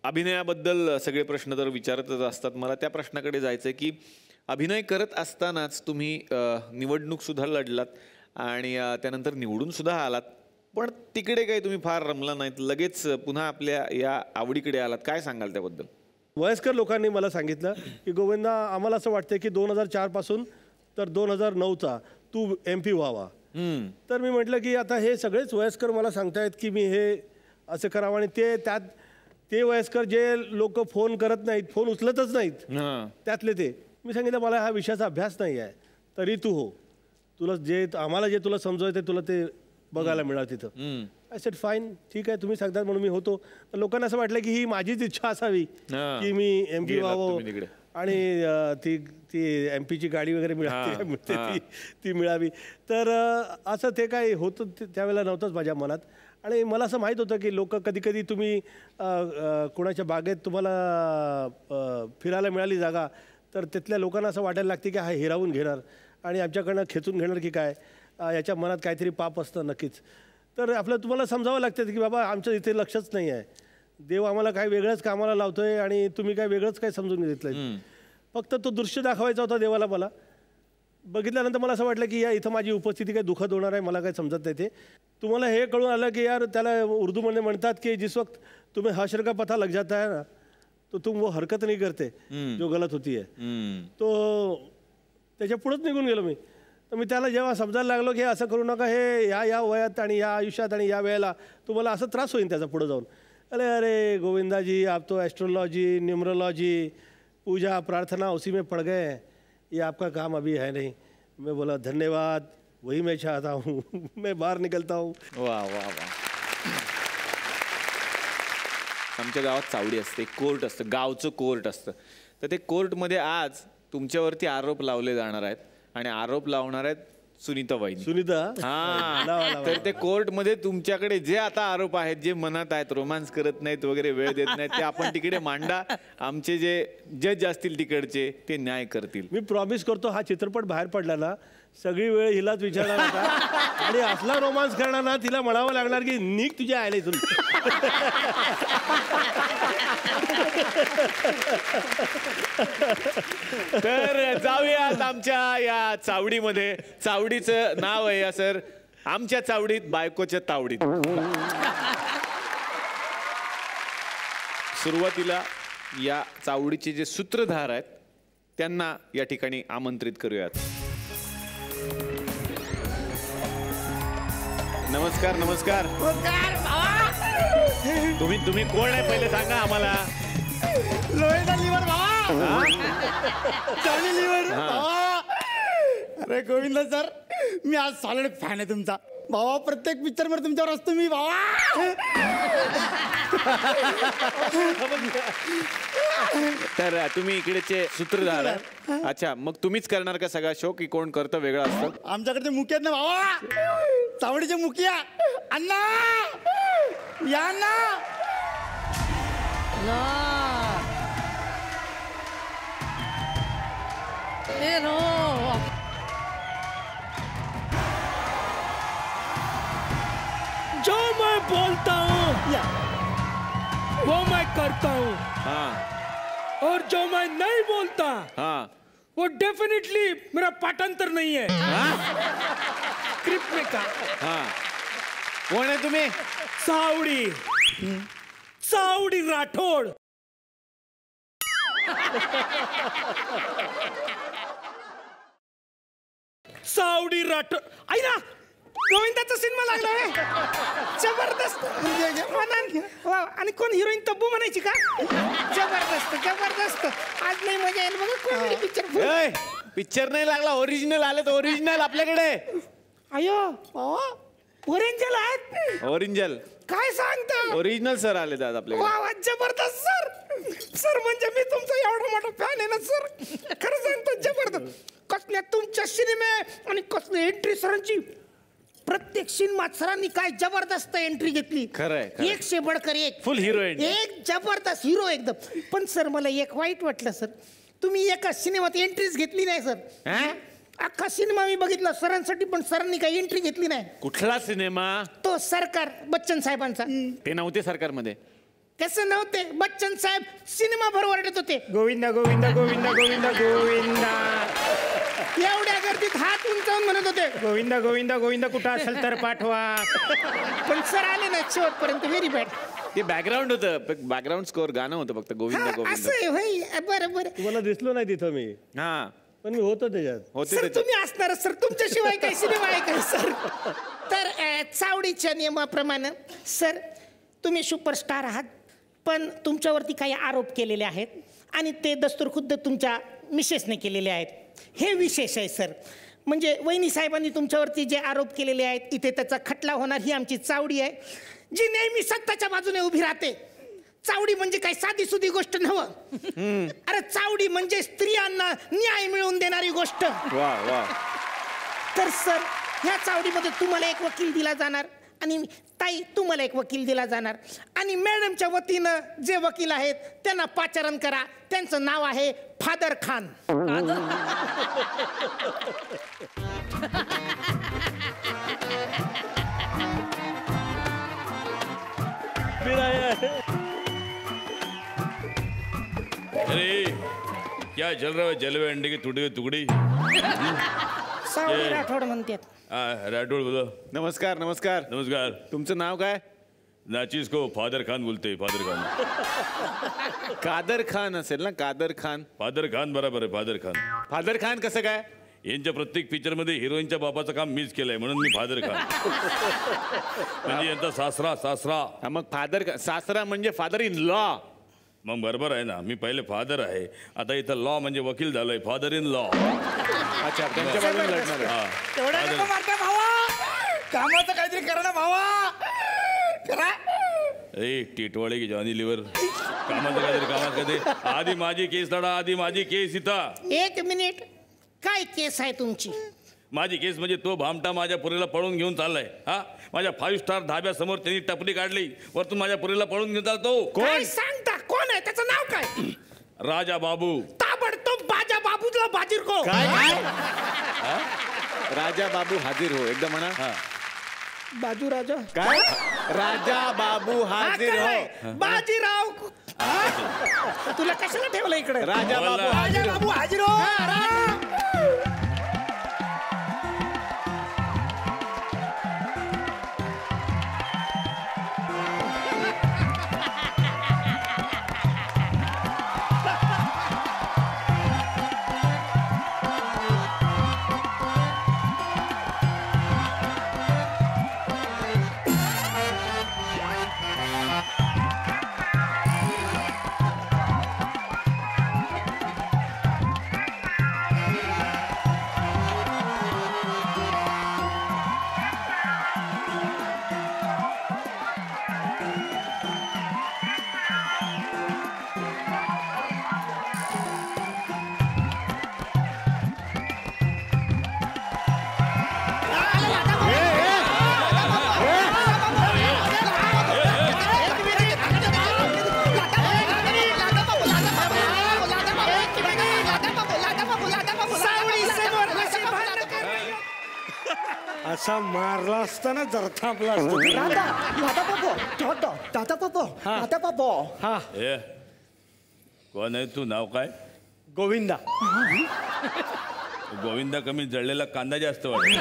अभिनयाबद्दल सगळे प्रश्न तर विचारतच असतात. मला त्या प्रश्नाकडे जायचं आहे की अभिनय करत असतानाच तुम्ही निवडणूकसुद्धा लढलात आणि त्यानंतर निवडूनसुद्धा आलात, पण तिकडे काही तुम्ही फार रमला नाहीत, लगेच पुन्हा आपल्या या आवडीकडे आलात. काय सांगाल त्याबद्दल? वयस्कर लोकांनी मला सांगितलं की गोविंदा, आम्हाला असं वाटतं की 2004 पासून तर 2009चा तू MP व्हावा. तर मी म्हटलं की आता हे सगळेच वयस्कर मला सांगतायत की मी हे असं करावं, आणि ते वयस्कर जे लोक फोन करत नाहीत, फोन उचलतच नाहीत, त्यातले ते. मी सांगितलं मला हा विषयाचा अभ्यास नाही आहे, तरी तू हो, तुला आम्हाला जे तुला समजवायचं तुला ते बघायला मिळालं तिथं. आय सेड फाईन, ठीक आहे, तुम्ही सांगतात म्हणून मी होतो. तर लोकांना असं वाटलं की ही माझीच इच्छा असावी की मी MP व्हावं आणि ती MPची गाडी वगैरे मिळते ती मिळावी. तर असं ते काय होतं त्यावेळेला नव्हतंच माझ्या मनात. आणि मला असं माहीत होतं की लोक कधी तुम्ही कोणाच्या बागेत तुम्हाला फिरायला मिळाली जागा, तर तिथल्या लोकांना असं वाटायला लागते की हा हिरावून घेणार आणि आमच्याकडनं खेचून घेणार की काय, याच्या मनात काहीतरी पाप असतं नक्कीच. तर तुम्हाला समजावं लागतं की बाबा आमचं इथे लक्षच नाही आहे, देव आम्हाला काय वेगळंच कामाला लावतोय आणि तुम्ही काय वेगळंच काय समजून घेतलंय. फक्त तो दृश्य दाखवायचा होता देवाला. मला बघितल्यानंतर मला असं वाटलं की या इथं माझी उपस्थिती काही दुःखद होणार आहे, मला काही समजत नाही. ते तुम्हाला हे कळून आलं की यार, त्याला उर्दूमध्ये म्हणतात की जिस वक्त तुम्हें हश्र का पता लग जाता है ना, तो तुम वो हरकत नहीं करते जो गलत होती है. तो त्याच्या पुढंच निघून गेलो मी. तर मी त्याला जेव्हा समजायला लागलो की असं करू नका, हे या वयात आणि या आयुष्यात आणि या वेळेला तुम्हाला असं त्रास होईल त्याचा पुढं जाऊन. अरे गोविंदाजी, आप तो एस्ट्रोलॉजी, न्यूमरोलॉजी, पूजा प्रार्थना उसी में पड़ गए हैं, ये आपका काम अभी है नहीं. मैं बोला धन्यवाद, वही मैं चाहता हूँ. मैं बाहर निकलता हूँ. वाह वाह वाह. आमच्या गावात चावडी असते, कोर्ट असतं, गावचं कोर्ट असतं. तर ते कोर्टमध्ये आज तुमच्यावरती आरोप लावले जाणार आहेत आणि आरोप लावणार आहेत सुनीता वहिनी. सुनीता, हा. तर ते कोर्टमध्ये तुमच्याकडे जे आता आरोप आहेत, जे मनात आहेत, रोमांस करत नाहीत वगैरे, वेळ देत नाहीत, ते आपण तिकडे मांडा. आमचे जे जज असतील तिकडचे ते न्याय करतील. मी प्रॉमिस करतो, हा चित्रपट बाहेर पडला ना, सगळी वेळ हिलाच विचारणार होता आणि असला रोमांस करणार ना, तिला म्हणावं लागणार की निघ तुझ्या आयला इथून. तर जाऊयात आमच्या या चावडीमध्ये. चावडीचं नाव आहे या सर, आमच्या चावडीत बायकोच्या तावडीत. सुरुवातीला या चावडीचे जे सूत्रधार आहेत त्यांना या ठिकाणी आमंत्रित करूयात. नमस्कार. नमस्कार. तुम्ही कोण आहे पहिले सांगा आम्हाला. अरे गोविंद सर, मी आज सॉलिड फॅन आहे तुमचा भावा. प्रत्येक पिक्चर मध्ये तुमच्यावर असतो मी भावा. तर तुम्ही इकडेचे सूत्रधार. अच्छा, मग तुम्हीच करणार का सगळा शो की कोण करतं वेगळं असतं? आमच्याकडचे मुखी आहेत ना भावा, चावडीचे मुखिया अण्णा, या ना. जो मैं बोलता हूँ वो मैं करता हूँ, और जो मैं नहीं बोलता वो डेफिनेटली मेरा पाठांतर नहीं है. स्क्रिप्ट में का. कोण आहे तुम्ही? चावडी राठोड. चावडी राठोड. आई ना, गोविंदाचा सिनेमा लागलाय जबरदस्त. आणि कोण हिरोईन तब्बू म्हणायची का? जबरदस्त जबरदस्त. आज नाही मजा येईल बघा कॉमेडी पिक्चर. पिक्चर नाही लागला, ओरिजिनल आले. तर ओरिजिनल आपल्याकडे. अयो ओरिजिनल आहेत. ओरिजिनल काय सांगता? ओरिजिनल सर आले दादा आपल्याकडे. वा जबरदस्त सर. सर म्हणजे मी तुमचा एवढा मोठा फॅन आहे ना सर, खरं सांगतो. जबरदस्त. कसल्या तुमच्या सिनेमे आणि कसल्या एंट्री सरांची. प्रत्येक सिनेमात सरांनी काय जबरदस्त एंट्री घेतली. खरंय. एक से बढ़कर एक. फुल हिरोईन. एक जबरदस्त हिरो एकदम. पण सर मला एक वाईट वाटलं सर, तुम्ही एका सिनेमात एंट्रीच घेतली नाही सर. अख्खा सिनेमा मी बघितला सरांसाठी, पण सरांनी काही एंट्री घेतली नाही. कुठला सिनेमा? तो सरकार, बच्चन साहेबांचा. ते नव्हते सरकारमध्ये. कसं नव्हते बच्चन साहेब सिनेमा भर ओरडत होते गोविंदा गोविंदा गोविंदा गोविंदा गोविंदा. एवढ्या गर्दीत हात उंचावून म्हणत होते गोविंदा गोविंदा गोविंदा कुठं असेल तर पाठवा. पण सर आले ना शेवटपर्यंत. Very bad. ते बॅकग्राऊंड होतं, बॅकग्राऊंड स्कोअर गाणं होतं फक्त गोविंदा गोविंदा. असं आहे होय. बरं बरं. तुम्हाला दिसलो नाही तिथं मी, हा पण मी होतो त्याच्यात. होते सर त्याच्यात. तुम्ही असणार सर, तुमच्याशिवाय काय सिनेमा आहे काय सर. तर चावडीच्या नियमाप्रमाणे सर तुम्ही सुपरस्टार आहात, पण तुमच्यावरती काही आरोप केलेले आहेत आणि ते दस्तूरखुद्द तुमच्या मिसेसने केलेले आहेत. हे विशेष आहे सर. म्हणजे वहिनी साहेबांनी तुमच्यावरती जे आरोप केलेले आहेत इथे त्याचा खटला होणार. ही आमची चावडी आहे जी नेहमी सत्ताच्या बाजूने उभी राहते. चावडी म्हणजे काय साधी सुधी गोष्ट नव्हं. अरे चावडी म्हणजे स्त्रियांना न्याय मिळवून देणारी गोष्ट. वा वा. तर सर ह्या चावडीमध्ये तुम्हाला एक वकील दिला जाणार आणि ताई तुम्हाला एक वकील दिला जाणार आणि मॅडमच्या वतीनं जे वकील आहेत त्यांना पाचारण करा. त्यांचं नाव आहे फादर खान. अरे क्या चल रहा है जलवे अंडे की टूटी हुई टुकड़ी. सावडी राठोड म्हणतात. राठौड़ बोलो. नमस्कार नमस्कार. नमस्कार. तुमचं नाव काय? नाचीज को फादर खान बोलते हैं. फादर खान. कादर खान असेल ना? कादर खान. फादर खान बरोबर आहे. फादर खान. फादर खान कसं काय? यांच्या प्रत्येक पिक्चर मध्ये हिरोईनच्या बापाचं काम मीच केलंय म्हणून मी फादर खान. म्हणजे यांचा सासरा सासरा. हा, मग फादर सासरा म्हणजे फादर इन लॉ. मग बरोबर आहे ना. मी पहिले फादर आहे, आता इथं लॉ म्हणजे वकील झालोय. Father in law. अच्छा, त्यांच्या बाजूने लढणार आहे. हा. तेवढा नको मारता भावा. कामाचं काहीतरी करा ना भावा. करा. ए टिटवाळे की जॉनी लिव्हर. कामाचं काहीतरी कामात कधी. आधी माझी केस लढा. आधी माझी केस इथं. एक मिनिट. काय केस आहे तुमची? माझी केस म्हणजे तो भामटा माझ्या पुरीला पळून घेऊन चाललाय. हा, माझ्या 5 स्टार धाब्यासमोर त्यांनी टपली काढली. वरतून माझ्या पुरीला पळून घेऊन चालतो. काय सांगता? कोण आहे? त्याचं नाव काय? राजा बाबू. ताबडतोब बाजा बाबूला बाजीर को. राजा बाबू हाजीर हो. एकदा म्हणा. बाजू राजा काय? राजा बाबू हाजीर हो. बाजीराव. तुला कशाला ठेवलं इकडे? राजा बाबू बोला. हाजीर हो. बाबू हाजीर हो. असा मारला असताना जर थांबला असतो. हा ए कोण आहे तू? नाव काय? गोविंदा. गोविंदा कमी जळलेला कांदा जास्त वाटत.